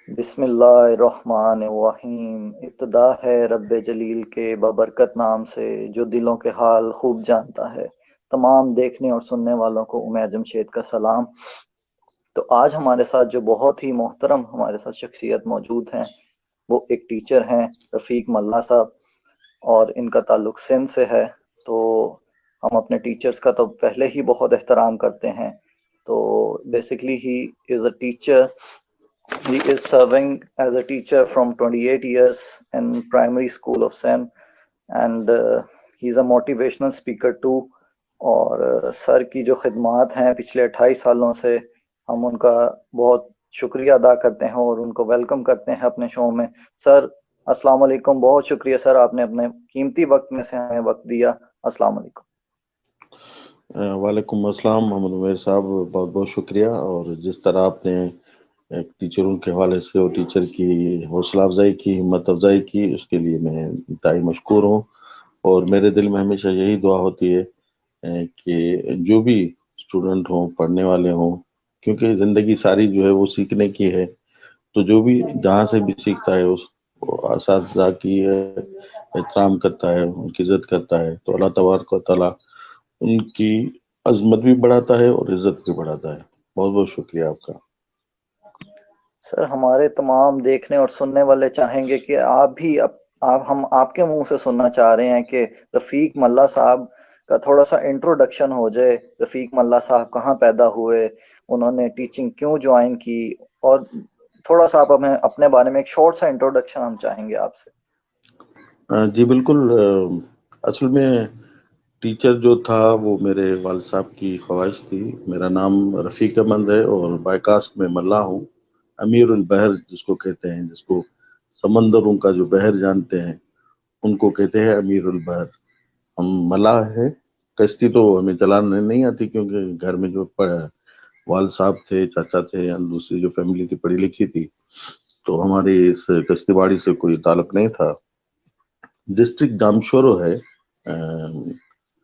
بسم اللہ الرحمن الرحیم۔ ابتدا ہے رب جلیل کے بابرکت نام سے جو دلوں کے حال خوب جانتا ہے۔ تمام دیکھنے اور سننے والوں کو امید جمشید کا سلام۔ تو آج ہمارے ساتھ جو بہت ہی محترم ہمارے ساتھ شخصیت موجود ہیں، وہ ایک ٹیچر ہیں، رفیق ملا صاحب، اور ان کا تعلق سندھ سے ہے۔ تو ہم اپنے ٹیچرز کا تو پہلے ہی بہت احترام کرتے ہیں۔ تو basically he is a teacher. He is serving as a teacher from 28 years in primary school of Sen, and he's a motivational speaker too. اور سر کی جو خدمات ہیں پچھلے 28 سالوں سے، ہم ان کا بہت شکریہ ادا کرتے ہیں اور ان کو ویلکم کرتے ہیں اپنے شو میں۔ سر السلام علیکم، بہت شکریہ سر، آپ نے اپنے قیمتی وقت میں سے ہمیں وقت دیا۔ السلام علیکم۔ وعلیکم السلام محمد عمیر صاحب، بہت بہت شکریہ۔ اور جس طرح آپ نے ٹیچروں کے حوالے سے اور ٹیچر کی حوصلہ افزائی کی، ہمت افزائی کی، اس کے لیے میں انتہائی مشکور ہوں۔ اور میرے دل میں ہمیشہ یہی دعا ہوتی ہے کہ جو بھی اسٹوڈنٹ ہوں، پڑھنے والے ہوں، کیونکہ زندگی ساری جو ہے وہ سیکھنے کی ہے، تو جو بھی جہاں سے بھی سیکھتا ہے اس اساتذہ کی احترام کرتا ہے، ان کی عزت کرتا ہے، تو اللہ تبارک و تعالیٰ ان کی عظمت بھی بڑھاتا ہے اور عزت بھی بڑھاتا ہے۔ بہت بہت شکریہ آپ کا۔ سر ہمارے تمام دیکھنے اور سننے والے چاہیں گے کہ ہم آپ کے منہ سے سننا چاہ رہے ہیں کہ رفیق ملا صاحب کا تھوڑا سا انٹروڈکشن ہو جائے۔ رفیق ملا صاحب کہاں پیدا ہوئے، انہوں نے ٹیچنگ کیوں جوائن کی، اور تھوڑا سا آپ ہمیں اپنے بارے میں ایک شارٹ سا انٹروڈکشن ہم چاہیں گے آپ سے۔ جی بالکل۔ اصل میں ٹیچر جو تھا وہ میرے والد صاحب کی خواہش تھی۔ میرا نام رفیق احمد ہے اور بائیکاسٹ میں ملا ہوں۔ امیر البحر جس کو کہتے ہیں، جس کو سمندروں کا جو بحر جانتے ہیں ان کو کہتے ہیں امیر البحر۔ ہم ملا ہے، کشتی تو ہمیں چلانے نہیں آتی کیونکہ گھر میں جو والد صاحب تھے، چاچا تھے، یا دوسری جو فیملی کی پڑھی لکھی تھی، تو ہماری اس کشتی باڑی سے کوئی تعلق نہیں تھا۔ ڈسٹرکٹ دامشورو ہے،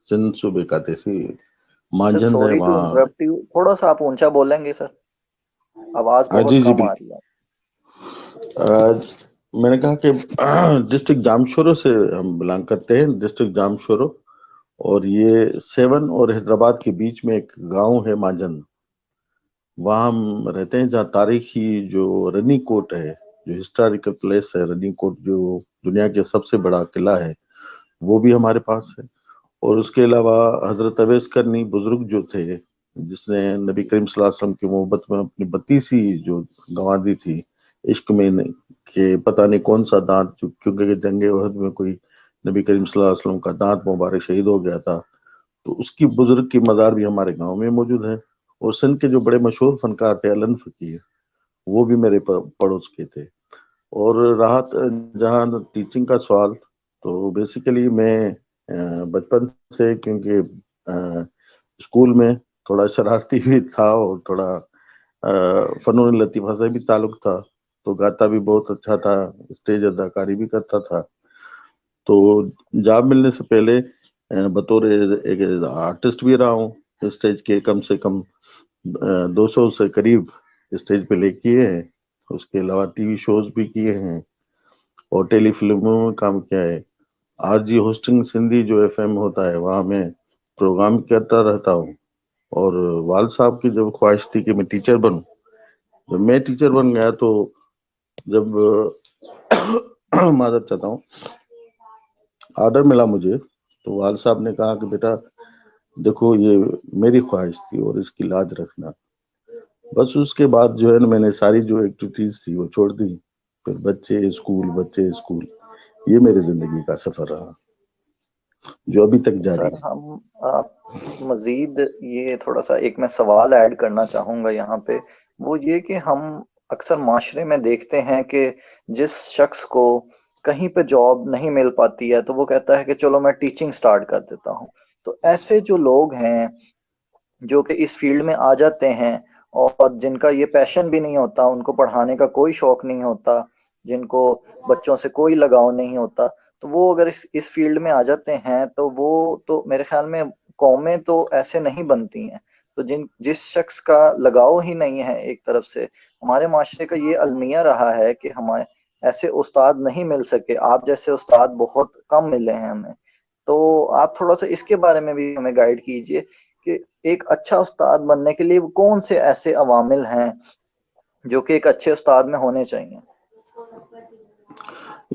سندھ صوبے کا تحصیل سر مانجھند ہے سوری ٹو وہاں۔ انٹرپٹ یو، تھوڑا سا آپ اونچا بولیں گے سر، آواز جی بہت جی کم آ بالکل۔ رہی ہے۔ میں نے کہا کہ ڈسٹرکٹ جامشورو سے ہم بلانگ کرتے ہیں، ڈسٹرکٹ جامشورو، اور یہ سیون اور حیدرآباد کے بیچ میں ایک گاؤں ہے مانجھند، وہاں ہم رہتے ہیں، جہاں تاریخی جو رنی کوٹ ہے، جو ہسٹوریکل پلیس ہے رنی کوٹ، جو دنیا کے سب سے بڑا قلعہ ہے، وہ بھی ہمارے پاس ہے۔ اور اس کے علاوہ حضرت اویس کرنی بزرگ جو تھے، جس نے نبی کریم صلی اللہ علیہ وسلم کی محبت میں اپنی 32 جو گنوا دی تھی، عشق میں کہ پتہ نہیں کون سا دانت، کیونکہ جنگ احد میں کوئی نبی کریم صلی اللہ علیہ وسلم کا دانت مبارک شہید ہو گیا تھا، تو اس کی بزرگ کی مزار بھی ہمارے گاؤں میں موجود ہے۔ اور سندھ کے جو بڑے مشہور فنکار تھے علن فقیر، وہ بھی میرے پڑوس کے تھے۔ اور رہا جہاں ٹیچنگ کا سوال، تو بیسیکلی میں بچپن سے، کیونکہ اسکول میں تھوڑا شرارتی بھی تھا اور تھوڑا فنون لطیفہ سے بھی تعلق تھا، تو گاتا بھی بہت اچھا تھا، اسٹیج اداکاری بھی کرتا تھا۔ تو جاب ملنے سے پہلے بطور ایک آرٹسٹ بھی رہا ہوں، اسٹیج کے کم سے کم 200 سے قریب اسٹیج پہ لے کیے ہیں۔ اس کے علاوہ ٹی وی شوز بھی کیے ہیں اور ٹیلی فلموں میں کام کیا ہے۔ آر جی ہوسٹنگ سندھی جو ایف ایم ہوتا ہے، وہاں میں پروگرام کرتا رہتا ہوں۔ اور والد صاحب کی جب خواہش تھی کہ میں ٹیچر بنوں، جب میں ٹیچر بن گیا تو جب معذرت چاہتا ہوں، آرڈر ملا مجھے، تو والد صاحب نے کہا کہ بیٹا دیکھو یہ میری خواہش تھی اور اس کی لاج رکھنا۔ بس اس کے بعد جو ہے نا، میں نے ساری جو ایکٹیویٹیز تھی وہ چھوڑ دی، پھر بچے اسکول، یہ میرے زندگی کا سفر رہا جو ابھی تک جاری سر ہے۔ ہم مزید یہ تھوڑا سا ایک میں سوال ایڈ کرنا چاہوں گا یہاں پہ، وہ یہ کہ ہم اکثر معاشرے میں دیکھتے ہیں کہ جس شخص کو کہیں پہ جاب نہیں مل پاتی ہے تو وہ کہتا ہے کہ چلو میں ٹیچنگ سٹارٹ کر دیتا ہوں۔ تو ایسے جو لوگ ہیں جو کہ اس فیلڈ میں آ جاتے ہیں اور جن کا یہ پیشن بھی نہیں ہوتا، ان کو پڑھانے کا کوئی شوق نہیں ہوتا، جن کو بچوں سے کوئی لگاؤ نہیں ہوتا، تو وہ اگر اس فیلڈ میں آ جاتے ہیں تو وہ تو میرے خیال میں قومیں تو ایسے نہیں بنتی ہیں۔ تو تو جس شخص کا لگاؤ ہی نہیں ہے ایک طرف سے، ہمارے معاشرے کا یہ المیہ رہا ہے کہ ہمارے ایسے استاد نہیں مل سکے، آپ جیسے استاد بہت کم ملے ہیں ہمیں. تو آپ تھوڑا سا اس کے بارے میں بھی ہمیں گائیڈ کیجئے کہ ایک اچھا استاد بننے کے لیے کون سے ایسے عوامل ہیں جو کہ ایک اچھے استاد میں ہونے چاہیے.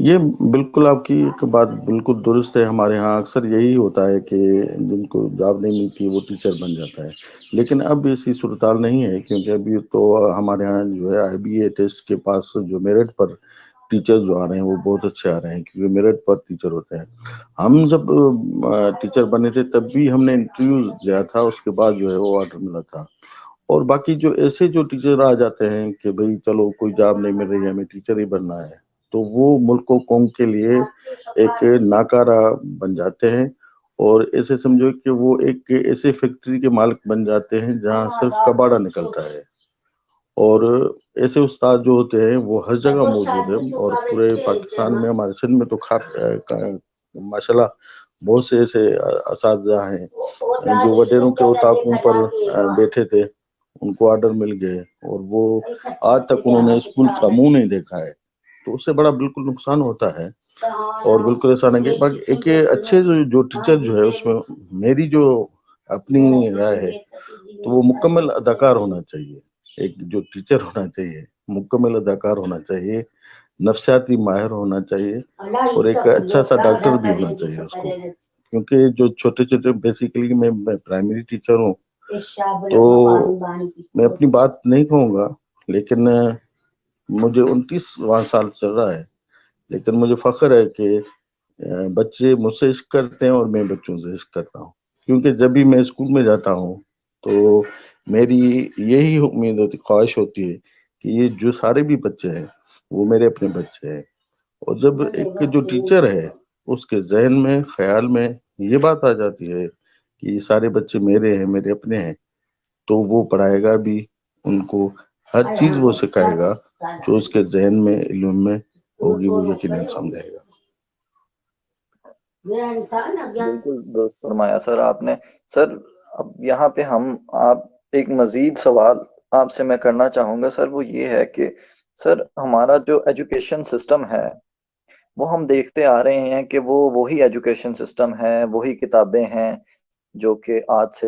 یہ بالکل آپ کی ایک بات بالکل درست ہے. ہمارے ہاں اکثر یہی ہوتا ہے کہ جن کو جاب نہیں ملتی وہ ٹیچر بن جاتا ہے، لیکن اب ایسی صورتحال نہیں ہے، کیونکہ ابھی تو ہمارے ہاں جو ہے IBA ٹیسٹ کے پاس جو میرٹ پر ٹیچر جو آ رہے ہیں وہ بہت اچھے آ رہے ہیں، کیونکہ میرٹ پر ٹیچر ہوتے ہیں. ہم جب ٹیچر بنے تھے تب بھی ہم نے انٹرویو دیا تھا، اس کے بعد جو ہے وہ آرڈر ملا تھا. اور باقی جو ایسے جو ٹیچر آ جاتے ہیں کہ بھئی چلو کوئی جاب نہیں مل رہی ہے، ہمیں ٹیچر ہی بننا ہے، تو وہ ملک و قوم کے لیے ایک ناکارہ بن جاتے ہیں. اور ایسے سمجھو کہ وہ ایک ایسے فیکٹری کے مالک بن جاتے ہیں جہاں صرف کباڑا نکلتا ہے. اور ایسے استاد جو ہوتے ہیں وہ ہر جگہ موجود ہیں، اور پورے پاکستان میں، ہمارے سندھ میں تو ماشاءاللہ بہت سے ایسے اساتذہ ہیں جو وڈیروں کے اتاقوں پر بیٹھے تھے، ان کو آرڈر مل گئے اور وہ آج تک انہوں نے اسکول کا منہ نہیں دیکھا ہے. تو اس سے بڑا بالکل نقصان ہوتا ہے، اور بالکل ایسا نہیں کہ ایک اچھے جو ٹیچر جو ہے، اس میں میری جو اپنی رائے ہے تو وہ مکمل اداکار ہونا چاہیے. ایک جو ٹیچر ہونا چاہیے مکمل اداکار ہونا چاہیے، نفسیاتی ماہر ہونا چاہیے، اور ایک اچھا سا ڈاکٹر بھی ہونا چاہیے اس کو. کیونکہ جو چھوٹے چھوٹے بیسیکلی میں پرائمری ٹیچر ہوں، تو میں اپنی بات نہیں کہوں گا، لیکن مجھے 29واں سال چل رہا ہے، لیکن مجھے فخر ہے کہ بچے مجھ سے عشق کرتے ہیں اور میں بچوں سے عشق کرتا ہوں. کیونکہ جب بھی میں اسکول میں جاتا ہوں تو میری یہی امید ہوتی، خواہش ہوتی ہے کہ یہ جو سارے بھی بچے ہیں وہ میرے اپنے بچے ہیں. اور جب ایک جو ٹیچر ہے اس کے ذہن میں، خیال میں یہ بات آ جاتی ہے کہ یہ سارے بچے میرے ہیں، میرے اپنے ہیں، تو وہ پڑھائے گا بھی ان کو، ہر چیز وہ سکھائے گا جو اس کے ذہن میں، علم میں ہوگی، وہ یقیناً سمجھائے گا. بالکل درست فرمایا سر آپ نے. سر اب یہاں پہ آپ ایک مزید سوال آپ سے میں کرنا چاہوں گا سر، وہ یہ ہے کہ سر ہمارا جو ایجوکیشن سسٹم ہے وہ ہم دیکھتے آ رہے ہیں کہ وہی ایجوکیشن سسٹم ہے، وہی کتابیں ہیں جو کہ آج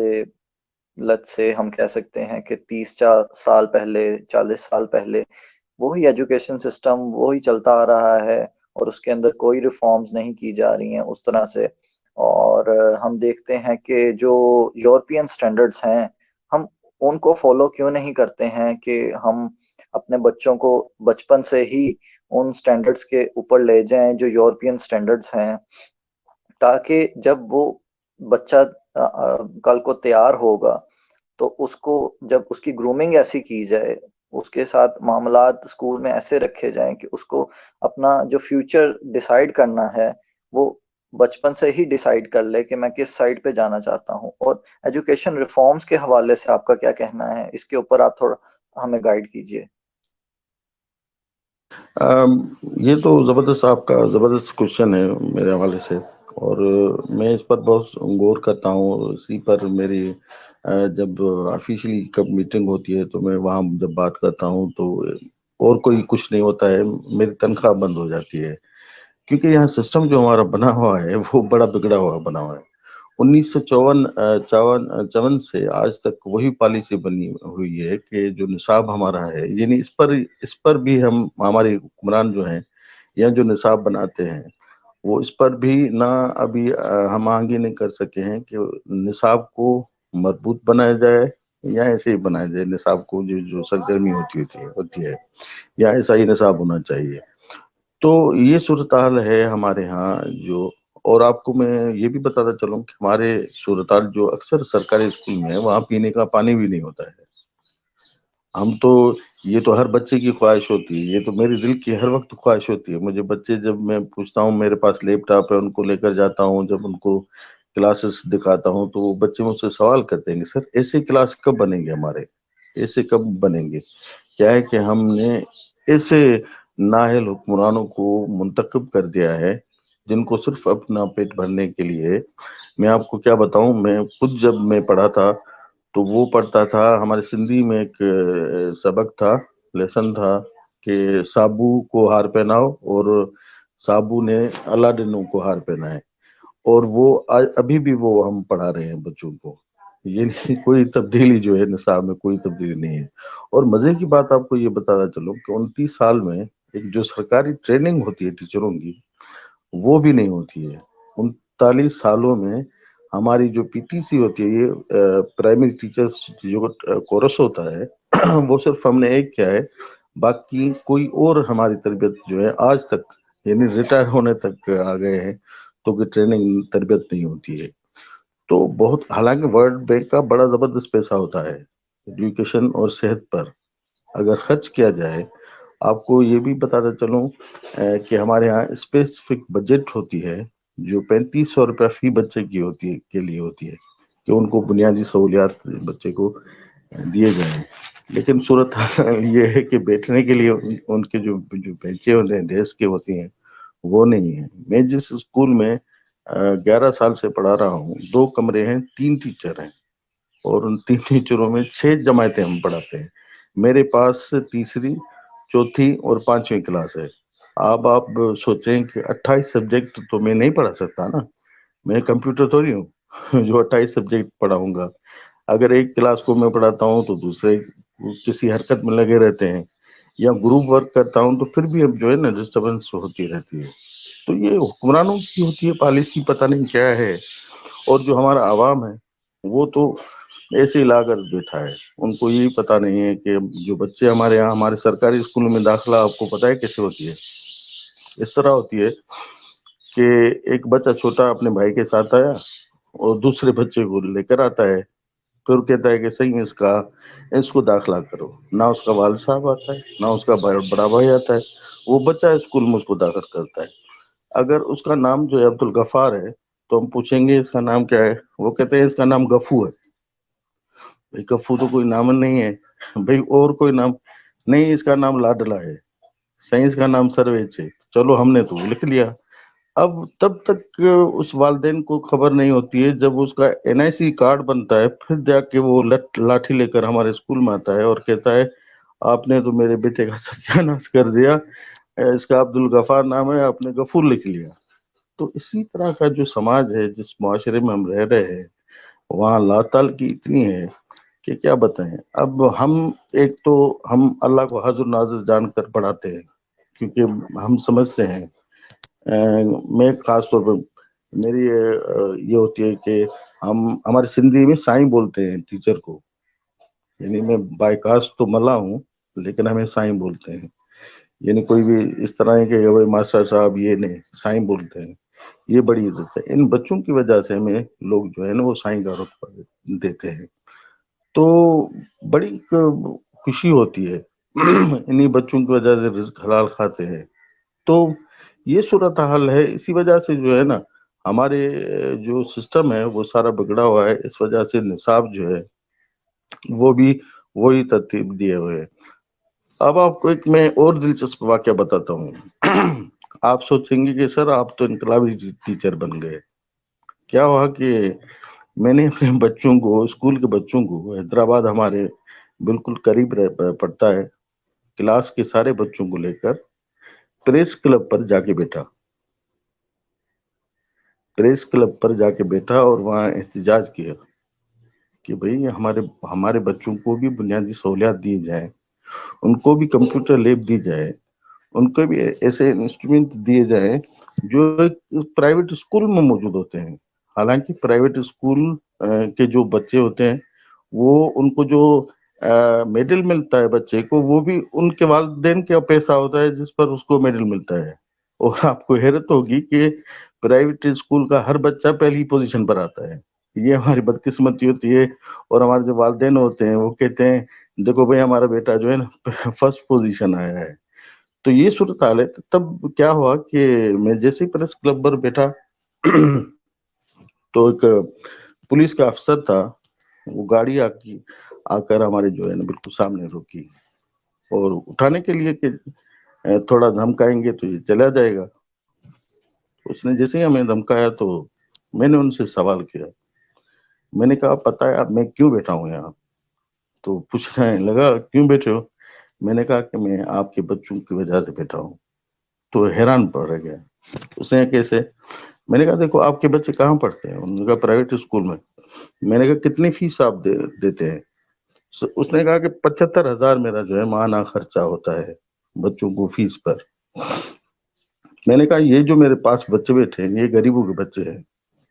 سے ہم کہہ سکتے ہیں کہ 30 سال پہلے، 40 سال پہلے وہی ایجوکیشن سسٹم وہی چلتا آ رہا ہے، اور اس کے اندر کوئی ریفارمز نہیں کی جا رہی ہیں اس طرح سے. اور ہم دیکھتے ہیں کہ جو یورپین سٹینڈرڈز ہیں ہم ان کو فالو کیوں نہیں کرتے ہیں کہ ہم اپنے بچوں کو بچپن سے ہی ان سٹینڈرڈز کے اوپر لے جائیں جو یورپین سٹینڈرڈز ہیں، تاکہ جب وہ بچہ کل کو تیار ہوگا تو اس کو جب اس کی گرومنگ ایسی کی جائے، اس کے ساتھ معاملات اسکول میں ایسے رکھے جائیں کہ اس کو اپنا جو فیوچر ڈیسائیڈ کرنا ہے وہ بچپن سے ہی ڈیسائیڈ کر لے کہ میں کس سائڈ پہ جانا چاہتا ہوں. اور ایجوکیشن ریفارمز کے حوالے سے آپ کا کیا کہنا ہے؟ اس کے اوپر آپ تھوڑا ہمیں گائیڈ کیجیے. یہ تو زبردست، آپ کا زبردست کوشچن ہے میرے حوالے سے، اور میں اس پر بہت غور کرتا ہوں. اسی پر میری جب آفیشلی کب میٹنگ ہوتی ہے تو میں وہاں جب بات کرتا ہوں تو اور کوئی کچھ نہیں ہوتا ہے، میری تنخواہ بند ہو جاتی ہے. کیونکہ یہاں سسٹم جو ہمارا بنا ہوا ہے وہ بڑا بگڑا ہوا بنا ہوا ہے. 1954 سے آج تک وہی پالیسی بنی ہوئی ہے کہ جو نصاب ہمارا ہے، یعنی اس پر بھی ہمارے حکمران جو ہیں یا جو نصاب بناتے ہیں وہ اس پر بھی نہ ابھی ہم آگے نہیں کر سکے ہیں کہ نصاب کو مربوط بنایا جائے یا ایسے ہی بنایا جائے. نصاب کو جو سرگرمی ہوتی ہے یا ایسا ہی نصاب ہونا چاہیے. تو یہ صورتحال ہے ہمارے ہاں. اور آپ کو میں یہ بھی بتاتا چلوں کہ ہمارے صورتحال جو اکثر سرکاری اسکول میں ہے وہاں پینے کا پانی بھی نہیں ہوتا ہے. ہم تو یہ تو ہر بچے کی خواہش ہوتی ہے، یہ تو میرے دل کی ہر وقت خواہش ہوتی ہے. مجھے بچے جب میں پوچھتا ہوں، میرے پاس لیپ ٹاپ ہے، ان کو لے کر جاتا ہوں، جب ان کو کلاسز دکھاتا ہوں تو وہ بچے مجھ سے سوال کرتے ہیں کہ سر ایسے کلاس کب بنیں گے، ہمارے ایسے کب بنیں گے. کیا ہے کہ ہم نے ایسے نااہل حکمرانوں کو منتخب کر دیا ہے جن کو صرف اپنا پیٹ بھرنے کے لیے. میں آپ کو کیا بتاؤں، میں خود جب میں پڑھا تھا تو وہ پڑھتا تھا. ہمارے سندھی میں ایک سبق تھا، لیسن تھا کہ سابو کو ہار پہناؤ، اور سابو نے الاڈن کو ہار پہنائے. اور وہ ابھی بھی وہ ہم پڑھا رہے ہیں بچوں کو. یہ نہیں، کوئی تبدیلی جو ہے نصاب میں کوئی تبدیلی نہیں ہے. اور مزے کی بات آپ کو یہ بتانا چلوں کہ 29 سال میں ایک جو سرکاری ٹریننگ ہوتی ہے ٹیچروں کی، وہ بھی نہیں ہوتی ہے. 39 سالوں میں ہماری جو پی ٹی سی ہوتی ہے، یہ پرائمری ٹیچرز جو کورس ہوتا ہے، وہ صرف ہم نے ایک کیا ہے، باقی کوئی اور ہماری تربیت جو ہے آج تک، یعنی ریٹائر ہونے تک آ گئے ہیں، تو کہ ٹریننگ تربیت نہیں ہوتی ہے. تو بہت، حالانکہ ورلڈ بینک کا بڑا زبردست پیسہ ہوتا ہے ایجوکیشن اور صحت پر اگر خرچ کیا جائے. آپ کو یہ بھی بتاتا چلوں کہ ہمارے ہاں اسپیسیفک بجٹ ہوتی ہے جو 3500 روپیہ فی بچے کی ہوتی ہے، کے لیے ہوتی ہے، کہ ان کو بنیادی سہولیات بچے کو دیے جائیں. لیکن صورت یہ ہے کہ بیٹھنے کے لیے ان کے جو بینچیں ہوتے ہیں، ڈیسک کے ہوتی ہیں، وہ نہیں ہے. میں جس اسکول میں 11 سال سے پڑھا رہا ہوں، 2 کمرے ہیں، 3 ٹیچر ہیں، اور ان 3 ٹیچروں میں 6 جماعتیں ہم پڑھاتے ہیں. میرے پاس تیسری، چوتھی اور 5ویں کلاس ہے. اب آپ سوچیں کہ 28 سبجیکٹ تو میں نہیں پڑھا سکتا نا. میں کمپیوٹر تھوڑی ہوں جو 28 سبجیکٹ پڑھاؤں گا. اگر ایک کلاس کو میں پڑھاتا ہوں تو دوسرے کسی حرکت میں لگے رہتے ہیں، یا گروپ ورک کرتا ہوں تو پھر بھی اب جو ہے نا ڈسٹربنس ہوتی رہتی ہے. تو یہ حکمرانوں کی ہوتی ہے پالیسی، پتہ نہیں کیا ہے. اور جو ہمارا عوام ہے وہ تو ایسے ہی لا کر بیٹھا ہے. ان کو یہی پتہ نہیں ہے کہ جو بچے ہمارے یہاں، ہمارے سرکاری اسکولوں میں داخلہ آپ کو پتہ ہے کیسے ہوتی ہے؟ اس طرح ہوتی ہے کہ ایک بچہ چھوٹا اپنے بھائی کے ساتھ آیا اور دوسرے بچے کو لے کر آتا ہے، پھر کہتا ہے کہ صحیح اس کو داخلہ کرو. نہ اس کا والد صاحب آتا ہے، نہ اس کا بڑا بھائی آتا ہے. وہ بچہ اسکول میں اس کو داخل کرتا ہے. اگر اس کا نام جو ہے عبد الغفار ہے تو ہم پوچھیں گے اس کا نام کیا ہے؟ وہ کہتے ہیں اس کا نام گفو ہے. بھائی گفو تو کوئی نام نہیں ہے. بھائی اور کوئی نام نہیں، اس کا نام لاڈلا ہے. سائنس کا نام سرویچ ہے. چلو ہم نے تو لکھ لیا. اب تب تک اس والدین کو خبر نہیں ہوتی ہے، جب اس کا NIC کارڈ بنتا ہے پھر جا کے وہ لاٹھی لے کر ہمارے اسکول میں آتا ہے اور کہتا ہے آپ نے تو میرے بیٹے کا ستیاناش کر دیا، اس کا عبد الغفار نام ہے، آپ نے غفور لکھ لیا. تو اسی طرح کا جو سماج ہے، جس معاشرے میں ہم رہ رہے ہیں، وہاں لا تعلقی اتنی ہے کہ کیا بتائیں. اب ایک تو ہم اللہ کو حاضر ناظر جان کر پڑھاتے ہیں، کیونکہ ہم سمجھتے ہیں. میں خاص طور پر میری یہ ہوتی ہے کہ ہمارے سندھی میں سائیں بولتے ہیں ٹیچر کو. یعنی میں بائی کاسٹ تو ملا ہوں، لیکن ہمیں سائیں بولتے ہیں. یعنی کوئی بھی اس طرح ہے کہ ماسٹر صاحب، یہ نہیں، سائیں بولتے ہیں. یہ بڑی عزت ہے. ان بچوں کی وجہ سے ہمیں لوگ جو ہے نا وہ سائیں کا رتبہ دیتے ہیں. تو بڑی خوشی ہوتی ہے. انہی بچوں کی وجہ سے رزق حلال کھاتے ہیں. تو یہ صورتحال ہے. اسی وجہ سے جو ہے نا ہمارے جو سسٹم ہے وہ سارا بگڑا ہوا ہے. اس وجہ سے نصاب جو ہے وہ بھی وہی ترتیب دیے ہوئے. اب آپ کو ایک میں اور دلچسپ واقعہ بتاتا ہوں. آپ سوچیں گے کہ سر آپ تو انقلابی ٹیچر بن گئے. کیا ہوا کہ میں نے اپنے بچوں کو، اسکول کے بچوں کو، حیدرآباد ہمارے بالکل قریب پڑتا ہے، کلاس کے سارے بچوں کو لے کر پریس کلب پر جا کے بیٹھا. پریس کلب پر جا کے بیٹھا اور وہاں احتجاج کیا کہ بھئی ہمارے بچوں کو بھی بنیادی سہولیات دی جائیں، ان کو بھی کمپیوٹر لیب دی جائے، ان کو بھی ایسے انسٹرومنٹ دیے جائیں جو پرائیویٹ اسکول میں موجود ہوتے ہیں. حالانکہ پرائیویٹ اسکول کے جو بچے ہوتے ہیں وہ ان کو جو میڈل ملتا ہے بچے کو، وہ بھی ان کے والدین کا پیسہ ہوتا ہے جس پر اس کو میڈل ملتا ہے. اور آپ کو حیرت ہوگی کہ پرائیویٹ اسکول کا ہر بچہ پہلی پوزیشن پر آتا ہے. یہ ہماری بدقسمتی ہوتی ہے. اور ہمارے جو والدین ہوتے ہیں وہ کہتے ہیں دیکھو بھائی ہمارا بیٹا جو ہے نا فرسٹ پوزیشن آیا ہے. تو یہ صورتحال ہے. تب کیا ہوا کہ میں جیسے ہی پریس کلب پر بیٹھا تو ایک پولیس کا افسر تھا، وہ گاڑی آ کر ہمارے جو ہے نا بالکل سامنے روکی اور اٹھانے کے لیے کہ تھوڑا دھمکائیں گے تو یہ چلا جائے گا. اس نے جیسے ہی ہمیں دھمکایا تو میں نے ان سے سوال کیا میں نے کہا پتا ہے اب میں کیوں بیٹھا ہوں یہاں؟ تو پوچھنے لگا کیوں بیٹھے ہو؟ میں نے کہا کہ میں آپ کے بچوں کی وجہ سے بیٹھا ہوں. تو حیران پڑ گیا. اس نے کیسے؟ میں نے کہا دیکھو آپ کے بچے کہاں پڑھتے ہیں؟ انہوں نے کہا پرائیویٹ اسکول میں. میں نے کہا کتنی فیس آپ دیتے ہیں؟ اس نے کہا کہ 75,000 میرا جو ہے ماہانہ خرچہ ہوتا ہے بچوں کو فیس پر. میں نے کہا یہ جو میرے پاس بچے بیٹھے ہیں یہ غریبوں کے بچے ہیں،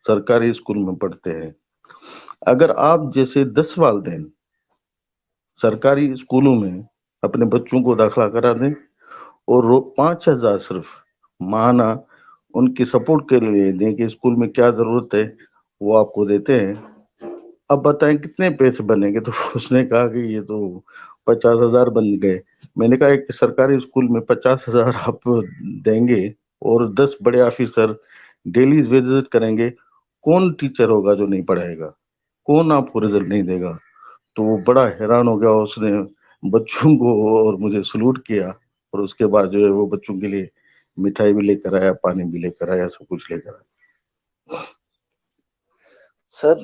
سرکاری اسکول میں پڑھتے ہیں. اگر آپ جیسے 10 والدین سرکاری اسکولوں میں اپنے بچوں کو داخلہ کرا دیں اور 5,000 صرف ماہانہ ان کی سپورٹ کے لیے دیں کہ اسکول میں کیا ضرورت ہے وہ آپ کو دیتے ہیں، اب بتائیں کتنے پیسے بنیں گے؟ تو اس نے کہا کہ یہ تو 50,000 بن گئے. میں نے کہا کہ سرکاری اسکول میں 50,000 آپ دیں گے اور 10 بڑے آفیسر ڈیلی وزٹ کریں گے، کون ٹیچر ہوگا جو نہیں پڑھائے گا؟ کون آپ کو رزلٹ نہیں دے گا؟ تو وہ بڑا حیران ہو گیا. اس نے بچوں کو اور مجھے سلوٹ کیا اور اس کے بعد جو ہے وہ بچوں کے لیے مٹھائی بھی لے کر آیا، پانی بھی لے کر آیا، سب کچھ لے کر آیا. سر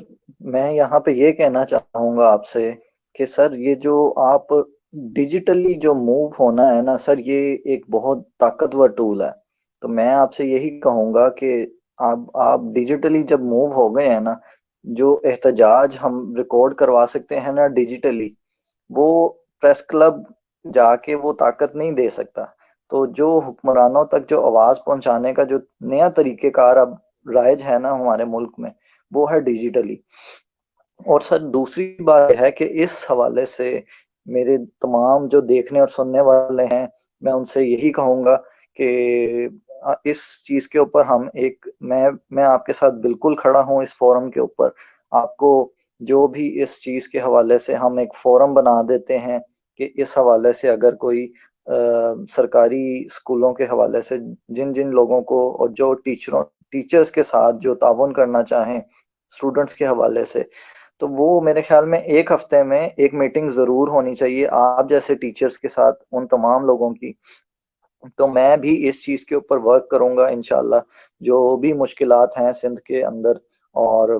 میں یہاں پہ یہ کہنا چاہوں گا آپ سے کہ سر یہ جو آپ ڈیجیٹلی جو موو ہونا ہے نا سر، یہ ایک بہت طاقتور ٹول ہے. تو میں آپ سے یہی کہوں گا کہ آپ ڈیجیٹلی جب موو ہو گئے ہیں نا، جو احتجاج ہم ریکارڈ کروا سکتے ہیں نا ڈیجیٹلی، وہ پریس کلب جا کے وہ طاقت نہیں دے سکتا. تو جو حکمرانوں تک جو آواز پہنچانے کا جو نیا طریقہ کار اب رائج ہے نا ہمارے ملک میں، وہ ہے ڈیجیٹلی. اور سر دوسری بات ہے کہ اس حوالے سے میرے تمام جو دیکھنے اور سننے والے ہیں، میں ان سے یہی کہوں گا کہ اس چیز کے اوپر ہم میں آپ کے ساتھ بالکل کھڑا ہوں اس فورم کے اوپر. آپ کو جو بھی اس چیز کے حوالے سے ہم ایک فورم بنا دیتے ہیں کہ اس حوالے سے اگر کوئی سرکاری اسکولوں کے حوالے سے جن جن لوگوں کو اور جو ٹیچرز کے ساتھ جو تعاون کرنا چاہیں اسٹوڈنٹس کے حوالے سے، تو وہ میرے خیال میں ایک ہفتے میں ایک میٹنگ ضرور ہونی چاہیے آپ جیسے ٹیچرز کے ساتھ، ان تمام لوگوں کی. تو میں بھی اس چیز کے اوپر ورک کروں گا انشاءاللہ. جو بھی مشکلات ہیں سندھ کے اندر، اور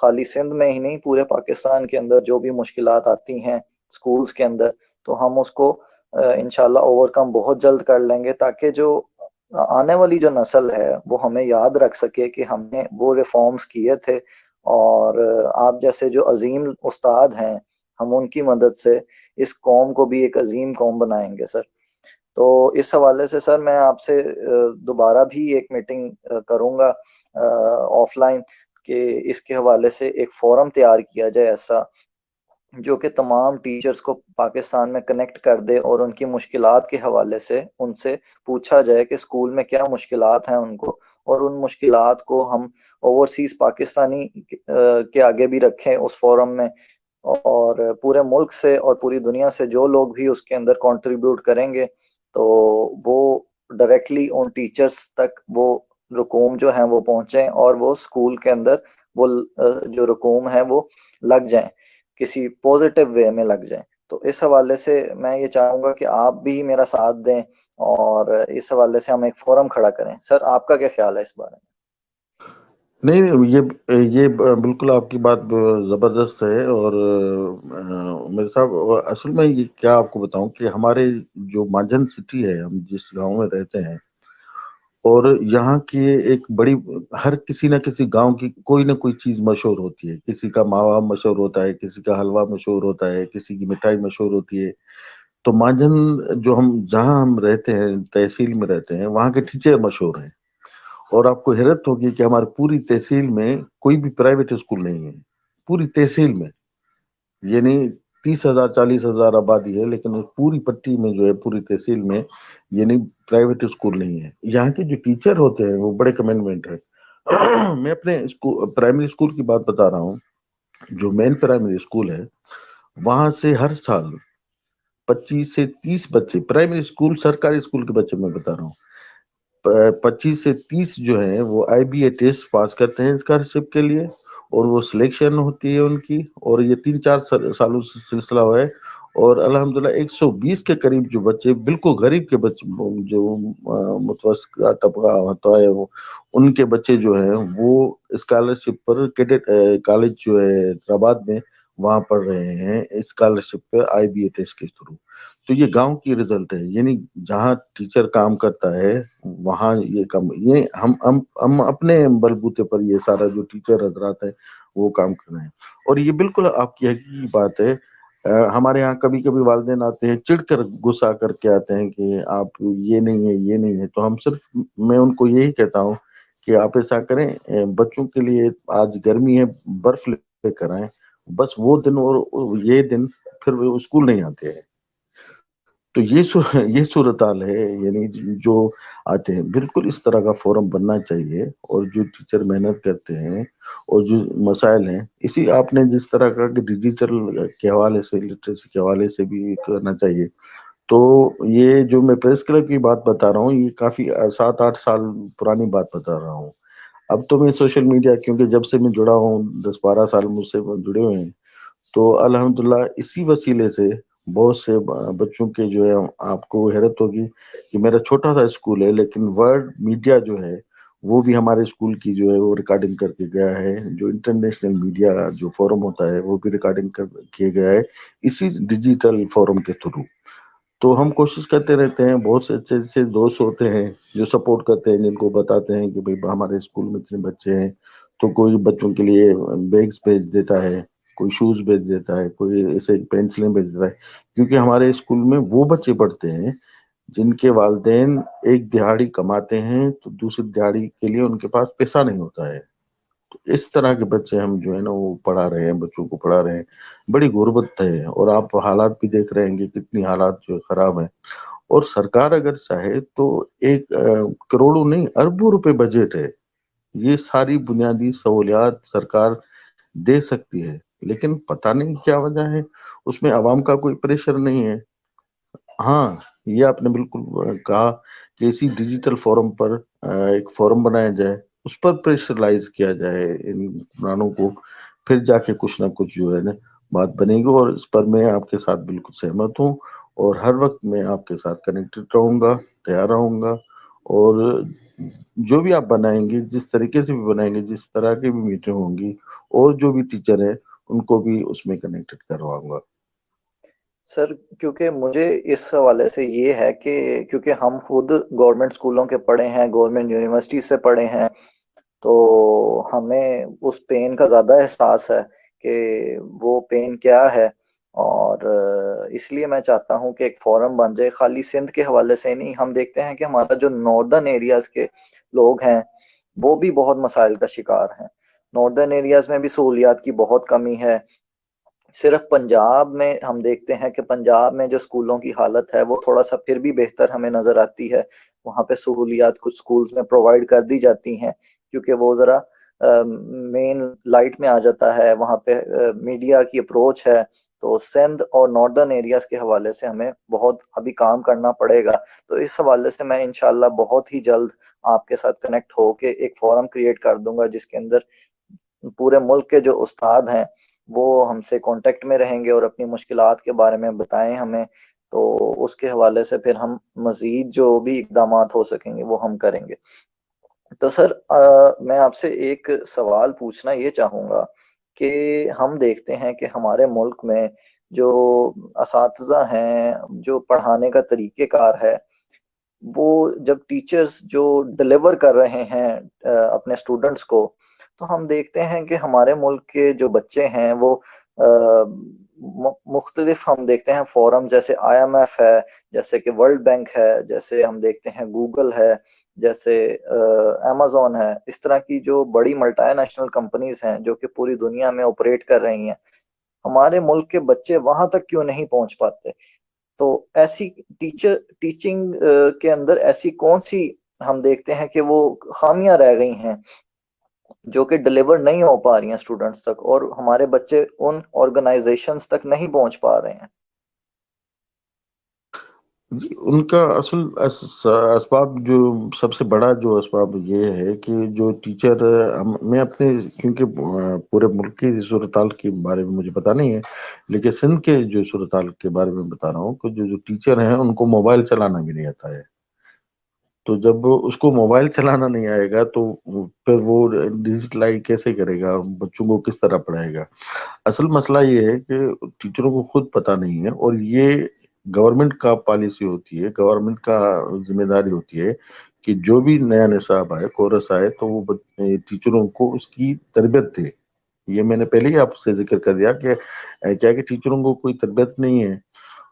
خالی سندھ میں ہی نہیں پورے پاکستان کے اندر جو بھی مشکلات آتی ہیں سکولز کے اندر، تو ہم اس کو انشاءاللہ اوور کم بہت جلد کر لیں گے، تاکہ جو آنے والی جو نسل ہے وہ ہمیں یاد رکھ سکے کہ ہم نے وہ ریفارمز کیے تھے. اور آپ جیسے جو عظیم استاد ہیں، ہم ان کی مدد سے اس قوم کو بھی ایک عظیم قوم بنائیں گے سر. تو اس حوالے سے سر میں آپ سے دوبارہ بھی ایک میٹنگ کروں گا آف لائن، کہ اس کے حوالے سے ایک فورم تیار کیا جائے ایسا جو کہ تمام ٹیچرز کو پاکستان میں کنیکٹ کر دے، اور ان کی مشکلات کے حوالے سے ان سے پوچھا جائے کہ اسکول میں کیا مشکلات ہیں ان کو، اور ان مشکلات کو ہم اوورسیز پاکستانی کے آگے بھی رکھیں اس فورم میں. اور پورے ملک سے اور پوری دنیا سے جو لوگ بھی اس کے اندر کنٹریبیوٹ کریں گے، تو وہ ڈائریکٹلی ان ٹیچرز تک وہ رقوم جو ہیں وہ پہنچیں، اور وہ اسکول کے اندر وہ جو رقوم ہے وہ لگ جائیں، کسی پوزیٹیو وے میں لگ جائیں. تو اس حوالے سے میں یہ چاہوں گا کہ آپ بھی میرا ساتھ دیں اور اس حوالے سے ہم ایک فورم کھڑا کریں. سر آپ کا کیا خیال ہے اس بارے میں؟ نہیں، یہ بالکل آپ کی بات زبردست ہے. اور میرے صاحب اصل میں یہ کیا آپ کو بتاؤں کہ ہمارے جو ماجن سٹی ہے، ہم جس گاؤں میں رہتے ہیں، اور یہاں کی ایک بڑی ہر کسی نہ کسی گاؤں کی کوئی نہ کوئی چیز مشہور ہوتی ہے. کسی کا ماوا مشہور ہوتا ہے، کسی کا حلوہ مشہور ہوتا ہے، کسی کی مٹھائی مشہور ہوتی ہے. تو ماجن جو جہاں ہم رہتے ہیں، تحصیل میں رہتے ہیں، وہاں کے ٹیچر مشہور ہیں. اور آپ کو حیرت ہوگی کہ ہماری پوری تحصیل میں کوئی بھی پرائیویٹ اسکول نہیں ہے، پوری تحصیل میں. یعنی 30,000 40,000 آبادی ہے، لیکن پوری پٹی میں جو ہے پوری تحصیل میں یعنی پرائیویٹ اسکول نہیں ہے. یہاں کے جو ٹیچر ہوتے ہیں وہ بڑے کمنڈمنٹ ہے. میں اپنے پرائمری اسکول کی بات بتا رہا ہوں. جو مین پرائمری اسکول ہے وہاں سے ہر سال 25 سے 30 بچے، پرائمری اسکول سرکاری اسکول کے بچے میں بتا رہا ہوں، 25 سے 30 جو ہیں وہ آئی بی اے ٹیسٹ پاس کرتے ہیں اسکالرشپ کے لیے، اور وہ سلیکشن ہوتی ہے ان کی. اور یہ 3-4 سالوں سے سلسلہ ہے. اور الحمدللہ 120 کے قریب جو بچے بالکل غریب کے بچے جو متوسط طبقہ ہوتا ہے ان کے بچے جو ہیں وہ اسکالرشپ پر کیڈٹ کالج جو ہے حیدرآباد میں وہاں پڑھ رہے ہیں اسکالرشپ پہ IBA کے تھرو. تو یہ گاؤں کی رزلٹ ہے، یعنی جہاں ٹیچر کام کرتا ہے وہاں یہ کم، یہ ہم اپنے بلبوتے پر یہ سارا جو ٹیچر حضرات ہے وہ کام کر رہے ہیں. اور یہ بالکل آپ کی حقیقی بات ہے. ہمارے یہاں کبھی کبھی والدین آتے ہیں چڑ کر غصہ کر کے آتے ہیں کہ آپ یہ نہیں ہے یہ نہیں ہے، تو ہم صرف میں ان کو یہی کہتا ہوں کہ آپ ایسا کریں بچوں کے لیے آج گرمی ہے برف لے کر آئیں، بس وہ دن اور یہ دن پھر وہ اسکول نہیں آتے ہیں. تو یہ صورتحال ہے، یعنی جو آتے ہیں بالکل اس طرح کا فورم بننا چاہیے. اور جو ٹیچر محنت کرتے ہیں اور جو مسائل ہیں، اسی آپ نے جس طرح کا کہ ڈیجیٹل کے حوالے سے لٹریسی کے حوالے سے بھی کرنا چاہیے. تو یہ جو میں پریس کلب کی بات بتا رہا ہوں یہ کافی 7-8 سال پرانی بات بتا رہا ہوں. اب تو میں سوشل میڈیا کیونکہ جب سے میں جڑا ہوں 10-12 سال مجھ سے جڑے ہوئے ہیں، تو الحمدللہ اسی وسیلے سے بہت سے بچوں کے جو ہے آپ کو حیرت ہوگی کہ میرا چھوٹا سا اسکول ہے لیکن ورلڈ میڈیا جو ہے وہ بھی ہمارے اسکول کی جو ہے وہ ریکارڈنگ کر کے گیا ہے. جو انٹرنیشنل میڈیا جو فورم ہوتا ہے وہ بھی ریکارڈنگ کیے گیا ہے اسی ڈیجیٹل فورم کے تھرو. تو ہم کوشش کرتے رہتے ہیں، بہت سے اچھے اچھے دوست ہوتے ہیں جو سپورٹ کرتے ہیں، جن کو بتاتے ہیں کہ بھئی ہمارے اسکول میں اتنے بچے ہیں تو کوئی بچوں کے لیے بیگز بھیج دیتا ہے، کوئی شوز بھیج دیتا ہے، کوئی ایسے پینسلیں بھیج دیتا ہے. کیونکہ ہمارے اسکول میں وہ بچے پڑھتے ہیں جن کے والدین ایک دہاڑی کماتے ہیں تو دوسری دہاڑی کے لیے ان کے پاس پیسہ نہیں ہوتا ہے. تو اس طرح کے بچے ہم جو ہے نا وہ پڑھا رہے ہیں، بچوں کو پڑھا رہے ہیں. بڑی غربت ہے اور آپ حالات بھی دیکھ رہے ہیں کہ کتنی حالات جو خراب ہیں. اور سرکار اگر چاہے تو ایک کروڑوں نہیں اربوں روپے بجٹ ہے، یہ ساری بنیادی سہولیات سرکار دے سکتی ہے. لیکن پتہ نہیں کیا وجہ ہے، اس میں عوام کا کوئی پریشر نہیں ہے. ہاں یہ آپ نے بالکل کہا کہ اسی ڈیجیٹل فورم پر ایک فورم بنایا جائے، اس پر پریشرلائز کیا جائے ان حکمرانوں کو، پھر جا کے کچھ نہ کچھ جو ہے نا بات بنے گی. اور اس پر میں آپ کے ساتھ بالکل سہمت ہوں اور ہر وقت میں آپ کے ساتھ کنیکٹڈ رہوں گا، تیار رہوں گا. اور جو بھی آپ بنائیں گے، جس طریقے سے بھی بنائیں گے، جس طرح کی بھی میٹنگ ہوں گی، اور جو بھی ٹیچر ہیں ان کو بھی اس میں کنیکٹڈ کرواؤں گا. سر کیونکہ مجھے اس حوالے سے یہ ہے کہ کیونکہ ہم خود گورنمنٹ اسکولوں کے پڑھے ہیں، گورنمنٹ یونیورسٹی سے پڑھے ہیں، تو ہمیں اس پین کا زیادہ احساس ہے کہ وہ پین کیا ہے. اور اس لیے میں چاہتا ہوں کہ ایک فورم بن جائے، خالی سندھ کے حوالے سے نہیں. ہم دیکھتے ہیں کہ ہمارا جو ناردرن ایریاز کے لوگ ہیں وہ بھی بہت مسائل کا شکار ہیں. ناردرن ایریاز میں بھی سہولیات کی بہت کمی ہے. صرف پنجاب میں ہم دیکھتے ہیں کہ پنجاب میں جو اسکولوں کی حالت ہے وہ تھوڑا سا پھر بھی بہتر ہمیں نظر آتی ہے. وہاں پہ سہولیات کچھ اسکولز میں پرووائڈ کر دی جاتی ہیں کیونکہ وہ ذرا مین لائٹ میں آ جاتا ہے. وہاں پہ میڈیا کی اپروچ ہے. تو سندھ اور ناردرن ایریاز کے حوالے سے ہمیں بہت ابھی کام کرنا پڑے گا. تو اس حوالے سے میں انشاءاللہ بہت ہی جلد آپ کے ساتھ کنیکٹ ہو کے ایک فورم کریٹ کر دوں گا جس کے اندر پورے ملک کے جو استاد ہیں وہ ہم سے کانٹیکٹ میں رہیں گے اور اپنی مشکلات کے بارے میں بتائیں ہمیں. تو اس کے حوالے سے پھر ہم مزید جو بھی اقدامات ہو سکیں گے وہ ہم کریں گے. تو سر میں آپ سے ایک سوال پوچھنا یہ چاہوں گا کہ ہم دیکھتے ہیں کہ ہمارے ملک میں جو اساتذہ ہیں، جو پڑھانے کا طریقہ کار ہے، وہ جب ٹیچرز جو ڈلیور کر رہے ہیں اپنے اسٹوڈنٹس کو، تو ہم دیکھتے ہیں کہ ہمارے ملک کے جو بچے ہیں وہ مختلف ہم دیکھتے ہیں فورم جیسے IMF ہے، جیسے کہ ورلڈ بینک ہے، جیسے ہم دیکھتے ہیں گوگل ہے، جیسے Amazon ہے، اس طرح کی جو بڑی ملٹی نیشنل کمپنیز ہیں جو کہ پوری دنیا میں آپریٹ کر رہی ہیں، ہمارے ملک کے بچے وہاں تک کیوں نہیں پہنچ پاتے؟ تو ایسی ٹیچنگ کے اندر ایسی کون سی ہم دیکھتے ہیں کہ وہ خامیاں رہ گئی ہیں جو کہ ڈلیور نہیں ہو پا رہی ہیں اسٹوڈنٹس تک، اور ہمارے بچے ان آرگنائزیشنز تک نہیں پہنچ پا رہے ہیں؟ جی ان کا اصل اسباب، جو سب سے بڑا جو اسباب یہ ہے کہ جو ٹیچر، میں اپنے کیونکہ پورے ملک کی صورتحال کے بارے میں مجھے پتا نہیں ہے، لیکن سندھ کے جو صورتحال کے بارے میں بتا رہا ہوں کہ جو ٹیچر ہیں ان کو موبائل چلانا بھی نہیں آتا ہے. تو جب اس کو موبائل چلانا نہیں آئے گا تو پھر وہ ڈیجیٹلائی کیسے کرے گا، بچوں کو کس طرح پڑھائے گا. اصل مسئلہ یہ ہے کہ ٹیچروں کو خود پتہ نہیں ہے، اور یہ گورنمنٹ کا پالیسی ہوتی ہے، گورنمنٹ کا ذمہ داری ہوتی ہے کہ جو بھی نیا نصاب آئے، کورس آئے، تو وہ ٹیچروں کو اس کی تربیت دے. یہ میں نے پہلے ہی آپ سے ذکر کر دیا کہ کیا کہ ٹیچروں کو کوئی تربیت نہیں ہے.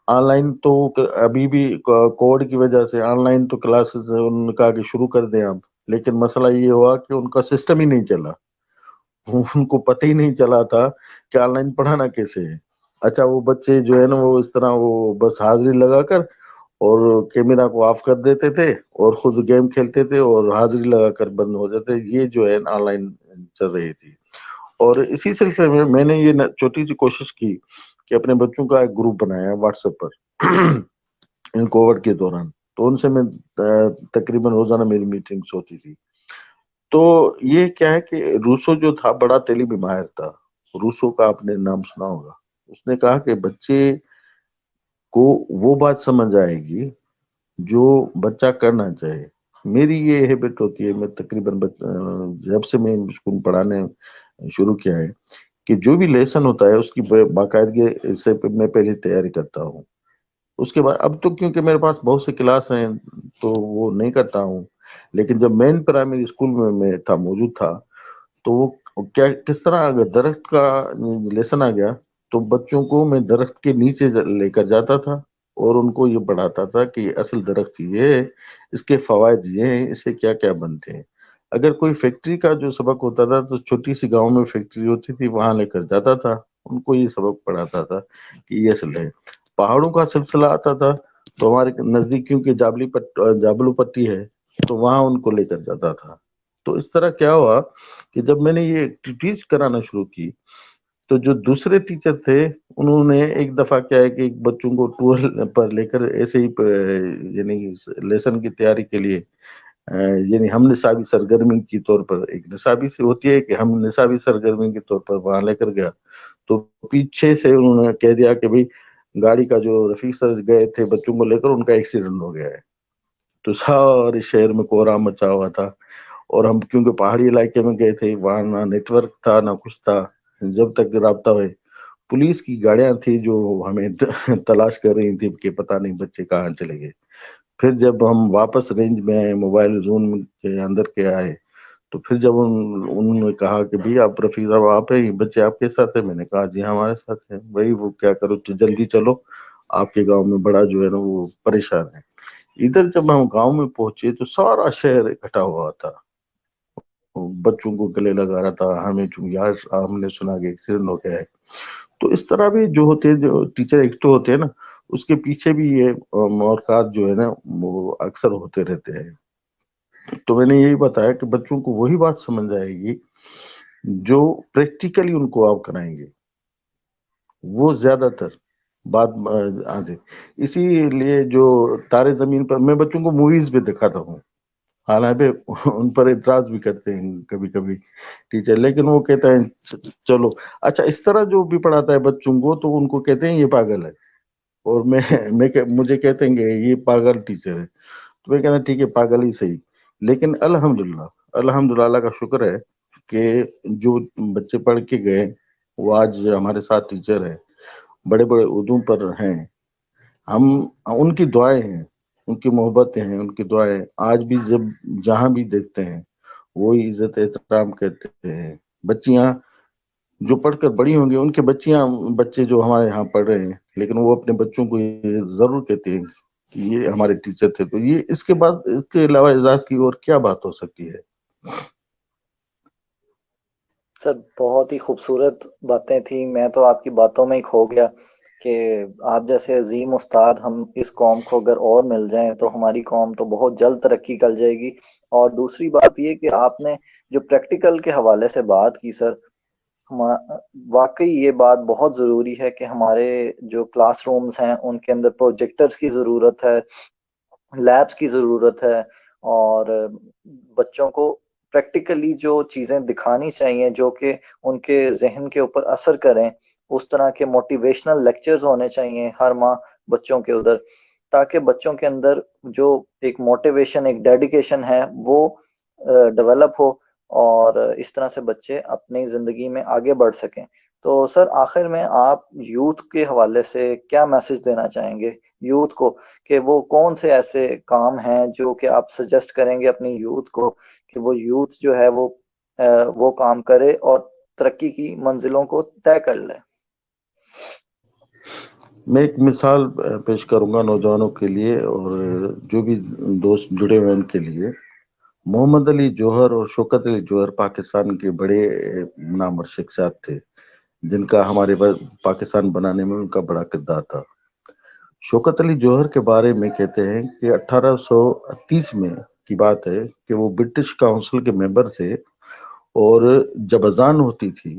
آن لائن تو ابھی بھی کووڈ کی وجہ سے آن لائن تو کلاسز ان کا کہ شروع کر دیں آپ، لیکن مسئلہ یہ ہوا کہ ان کا سسٹم ہی نہیں چلا. ان کو پتہ ہی نہیں چلا تھا کہ آن لائن پڑھانا کیسے ہے. اچھا وہ بچے جو ہے نا وہ اس طرح وہ بس حاضری لگا کر اور کیمرہ کو آف کر دیتے تھے اور خود گیم کھیلتے تھے اور حاضری لگا کر بند ہو جاتے. یہ جو ہے آن لائن چل رہی تھی. اور اسی سلسلے میں میں نے یہ چھوٹی سی کوشش کی کہ اپنے بچوں کا ایک گروپ بنایا واٹس ایپ پر ان کووڈ کے دوران. تو ان سے میں تقریباً روزانہ میری میٹنگز ہوتی تھی. تو یہ کیا ہے کہ روسو جو تھا بڑا تعلیمی ماہر تھا. روسو کا آپ نے نام سنا ہوگا. اس نے کہا کہ بچے کو وہ بات سمجھ آئے گی جو بچہ کرنا چاہے. میری یہ ہیبٹ ہوتی ہے، میں تقریباً جب سے میں اسکول پڑھانے شروع کیا ہے کہ جو بھی لیسن ہوتا ہے اس کی باقاعدگی سے میں پہلے تیاری کرتا ہوں. اس کے بعد اب تو کیونکہ میرے پاس بہت سے کلاس ہیں تو وہ نہیں کرتا ہوں، لیکن جب مین پرائمری اسکول میں تھا موجود تھا تو وہ کیا کس طرح اگر درخت کا لیسن آ گیا تو بچوں کو میں درخت کے نیچے لے کر جاتا تھا اور ان کو یہ پڑھاتا تھا کہ اصل درخت یہ ہے، اس کے فوائد یہ ہیں، اس سے کیا کیا بنتے ہیں. اگر کوئی فیکٹری کا جو سبق ہوتا تھا تو چھوٹی سی گاؤں میں فیکٹری ہوتی تھی، وہاں لے کر جاتا تھا، ان کو یہ سبق پڑھاتا تھا کہ یہ اصل ہے. پہاڑوں کا سلسلہ آتا تھا تو ہمارے نزدیکیوں کے جابلو پٹی ہے تو وہاں ان کو لے کر جاتا تھا. تو اس طرح کیا ہوا کہ جب میں نے یہ ٹیچ کرانا شروع کی تو جو دوسرے ٹیچر تھے انہوں نے ایک دفعہ کیا ہے کہ ایک بچوں کو ٹور پر لے کر ایسے ہی یعنی لیسن کی تیاری کے لیے یعنی ہم نصابی سرگرمی کے طور پر، ایک نصابی سے ہوتی ہے کہ ہم نصابی سرگرمی کے طور پر وہاں لے کر گیا تو پیچھے سے انہوں نے کہہ دیا کہ بھئی گاڑی کا جو رفیق سر گئے تھے بچوں کو لے کر ان کا ایکسیڈنٹ ہو گیا ہے. تو سارے شہر میں کوہرام مچا ہوا تھا اور ہم کیونکہ پہاڑی علاقے میں گئے تھے وہاں نہ نیٹ ورک تھا نہ کچھ تھا. جب تک رابطہ ہوئے پولیس کی گاڑیاں تھی جو ہمیں تلاش کر رہی تھی کہ پتہ نہیں بچے کہاں چلے گئے. پھر جب ہم واپس رینج میں آئے، موبائل زون کے اندر کے آئے تو پھر جب انہوں نے کہا کہ بھئی آپ رفیق صاحب آپ ہیں، بچے آپ کے ساتھ ہیں؟ میں نے کہا جی ہاں ہمارے ساتھ ہیں. بھائی وہ کیا کرو جلدی چلو، آپ کے گاؤں میں بڑا جو ہے نا وہ پریشان ہے. ادھر جب ہم گاؤں میں پہنچے تو سارا شہر اکٹھا ہوا تھا، بچوں کو گلے لگا رہا تھا. ہمیں یار ہم نے سنا کہ ایکسیڈنٹ ہو گیا ہے. تو اس طرح بھی جو ہوتے ہیں، جو ٹیچر ایکٹو ہوتے ہیں نا، اس کے پیچھے بھی یہ موقعات جو ہے نا وہ اکثر ہوتے رہتے ہیں. تو میں نے یہی بتایا کہ بچوں کو وہی بات سمجھ آئے گی جو پریکٹیکلی ان کو آپ کرائیں گے، وہ زیادہ تر بات آگے. اسی لیے جو تارے زمین پر میں بچوں کو موویز بھی دکھاتا ہوں، حالانکہ ان پر اعتراض بھی کرتے ہیں کبھی کبھی ٹیچر، لیکن وہ کہتا ہے چلو. اچھا اس طرح جو بھی پڑھاتا ہے بچوں کو تو ان کو کہتے ہیں یہ پاگل ہے، اور مجھے کہتے ہیں کہ یہ پاگل ٹیچر ہے. تو میں کہتا ٹھیک ہے پاگل ہی صحیح، لیکن الحمدللہ کا شکر ہے کہ جو بچے پڑھ کے گئے وہ آج ہمارے ساتھ ٹیچر ہیں، بڑے بڑے عہدوں پر ہیں. ہم ان کی دعائیں ہیں، ان کی محبتیں ہیں، ان کی دعائیں آج بھی جب جہاں بھی دیکھتے ہیں وہی عزت احترام کہتے ہیں. بچیاں جو پڑھ کر بڑی ہوں گی ان کے بچے جو ہمارے یہاں پڑھ رہے ہیں، لیکن وہ اپنے بچوں کو یہ ضرور کہتے ہیں کہ یہ ہمارے ٹیچر تھے. تو یہ اس کے بعد اس کے علاوہ اعزاز کی اور کیا بات ہو سکتی ہے؟ سر بہت ہی خوبصورت باتیں تھیں. میں تو آپ کی باتوں میں ہی کھو گیا کہ آپ جیسے عظیم استاد ہم اس قوم کو اگر اور مل جائیں تو ہماری قوم تو بہت جلد ترقی کر جائے گی. اور دوسری بات یہ کہ آپ نے جو پریکٹیکل کے حوالے سے بات کی سر، واقعی یہ بات بہت ضروری ہے کہ ہمارے جو کلاس رومز ہیں ان کے اندر پروجیکٹرز کی ضرورت ہے، لیبس کی ضرورت ہے، اور بچوں کو پریکٹیکلی جو چیزیں دکھانی چاہیے جو کہ ان کے ذہن کے اوپر اثر کریں، اس طرح کے موٹیویشنل لیکچرز ہونے چاہیے ہر ماہ بچوں کے ادھر، تاکہ بچوں کے اندر جو ایک موٹیویشن، ایک ڈیڈیکیشن ہے وہ ڈیولپ ہو، اور اس طرح سے بچے اپنی زندگی میں آگے بڑھ سکیں۔ تو سر آخر میں آپ یوتھ کے حوالے سے کیا میسج دینا چاہیں گے یوتھ کو، کہ وہ کون سے ایسے کام ہیں جو کہ آپ سجیسٹ کریں گے اپنی یوتھ کو کہ وہ یوتھ جو ہے وہ کام کرے اور ترقی کی منزلوں کو طے کر لے؟ میں ایک مثال پیش کروں گا نوجوانوں کے لیے اور جو بھی دوست جڑے ہوئے ان کے لیے۔ محمد علی جوہر اور شوکت علی جوہر پاکستان کے بڑے نامور شخصیات تھے جن کا ہمارے پاکستان بنانے میں ان کا بڑا کردار تھا۔ شوکت علی جوہر کے بارے میں کہتے ہیں کہ 1830 میں کی بات ہے کہ وہ برٹش کاؤنسل کے ممبر تھے، اور جب اذان ہوتی تھی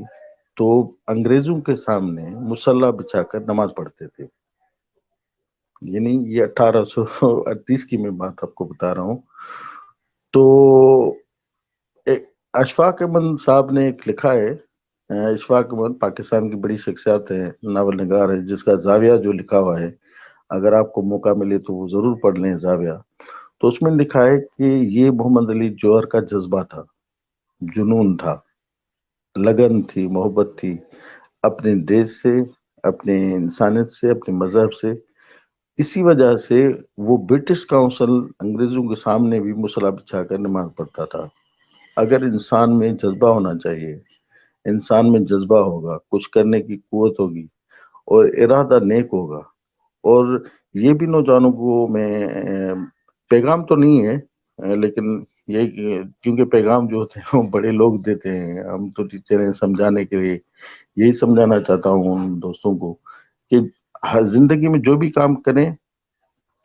تو انگریزوں کے سامنے مصلی بچھا کر نماز پڑھتے تھے۔ یعنی یہ 1838 کی میں بات آپ کو بتا رہا ہوں۔ تو اشفاق احمد صاحب نے ایک لکھا ہے، اشفاق احمد پاکستان کی بڑی شخصیات ہے، ناول نگار ہے، جس کا زاویہ جو لکھا ہوا ہے، اگر آپ کو موقع ملے تو وہ ضرور پڑھ لیں زاویہ۔ تو اس میں لکھا ہے کہ یہ محمد علی جوہر کا جذبہ تھا، جنون تھا، لگن تھی، محبت تھی اپنے دیش سے، اپنے انسانیت سے، اپنے مذہب سے۔ اسی وجہ سے وہ برٹش کاؤنسل انگریزوں کے سامنے بھی مصلی بچھا کر نماز پڑھتا تھا۔ اگر انسان میں جذبہ ہونا چاہیے، انسان میں جذبہ ہوگا، کچھ کرنے کی قوت ہوگی اور ارادہ نیک ہوگا۔ اور یہ بھی نوجوانوں کو میں پیغام تو نہیں ہے لیکن یہ کیونکہ پیغام جو ہوتے ہیں وہ بڑے لوگ دیتے ہیں، ہم تو ٹیچر ہیں سمجھانے کے لیے، یہی سمجھانا چاہتا ہوں ان دوستوں کو کہ ہر زندگی میں جو بھی کام کریں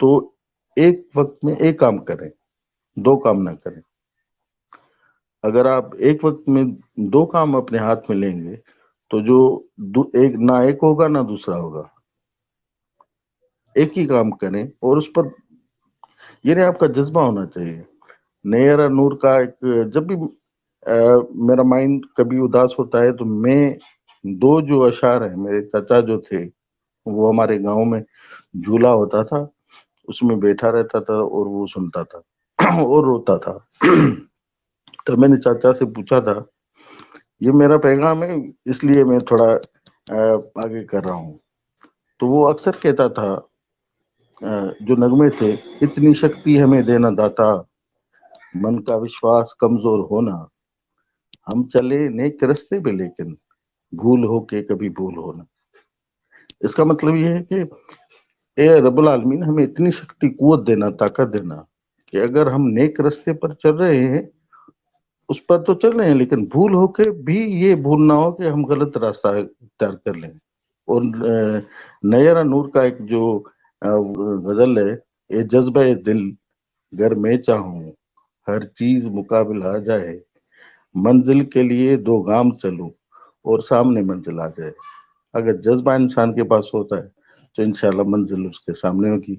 تو ایک وقت میں ایک کام کریں، دو کام نہ کریں۔ اگر آپ ایک وقت میں دو کام اپنے ہاتھ میں لیں گے تو جو ایک نہ ایک ہوگا نہ دوسرا ہوگا۔ ایک ہی کام کریں اور اس پر یعنی آپ کا جذبہ ہونا چاہیے۔ نیرا نور کا ایک، جب بھی میرا مائنڈ کبھی اداس ہوتا ہے تو میں دو جو اشعار ہیں، میرے چچا جو تھے وہ ہمارے گاؤں میں جھولا ہوتا تھا، اس میں بیٹھا رہتا تھا اور وہ سنتا تھا اور روتا تھا۔ تو میں نے چاچا سے پوچھا تھا یہ میرا پیغام ہے، اس لیے میں تھوڑا آگے کر رہا ہوں۔ تو وہ اکثر کہتا تھا، جو نغمے تھے، اتنی شکتی ہمیں دینا داتا، من کا وشواس کمزور ہونا، ہم چلے نیک رستے پہ لیکن بھول ہو کے کبھی بھول ہونا۔ اس کا مطلب یہ ہے کہ اے رب العالمین ہمیں اتنی شکتی، قوت دینا، طاقت دینا کہ اگر ہم نیک رستے پر چل رہے ہیں، اس پر تو چل رہے ہیں، لیکن بھول ہو کے بھی یہ بھول نہ ہو کہ ہم غلط راستہ اختیار کر لیں۔ اور نیرا نور کا ایک جو غزل ہے، اے جذبہ دل گر میں چاہوں ہر چیز مقابل آ جائے، منزل کے لیے دو گام چلوں اور سامنے منزل آ جائے۔ اگر جذبہ انسان کے پاس ہوتا ہے تو انشاءاللہ منزل اس کے سامنے ہوگی۔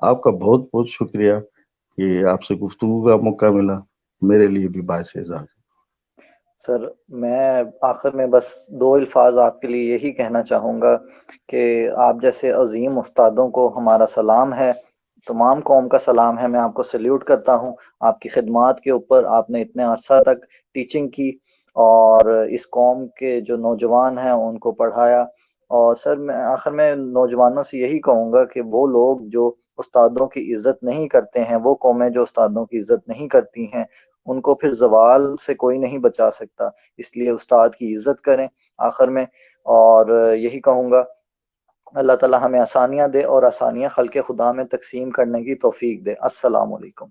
آپ کا بہت بہت شکریہ کہ آپ سے گفتگو کا موقع ملا، میرے لیے بھی باعث اعزاز ہے۔ سر میں آخر میں بس دو الفاظ آپ کے لیے یہی کہنا چاہوں گا کہ آپ جیسے عظیم استادوں کو ہمارا سلام ہے، تمام قوم کا سلام ہے، میں آپ کو سلیوٹ کرتا ہوں آپ کی خدمات کے اوپر۔ آپ نے اتنے عرصہ تک ٹیچنگ کی اور اس قوم کے جو نوجوان ہیں ان کو پڑھایا۔ اور سر میں آخر میں نوجوانوں سے یہی کہوں گا کہ وہ لوگ جو استادوں کی عزت نہیں کرتے ہیں، وہ قومیں جو استادوں کی عزت نہیں کرتی ہیں، ان کو پھر زوال سے کوئی نہیں بچا سکتا۔ اس لیے استاد کی عزت کریں آخر میں، اور یہی کہوں گا اللہ تعالی ہمیں آسانیاں دے اور آسانیاں خلق خدا میں تقسیم کرنے کی توفیق دے۔ السلام علیکم۔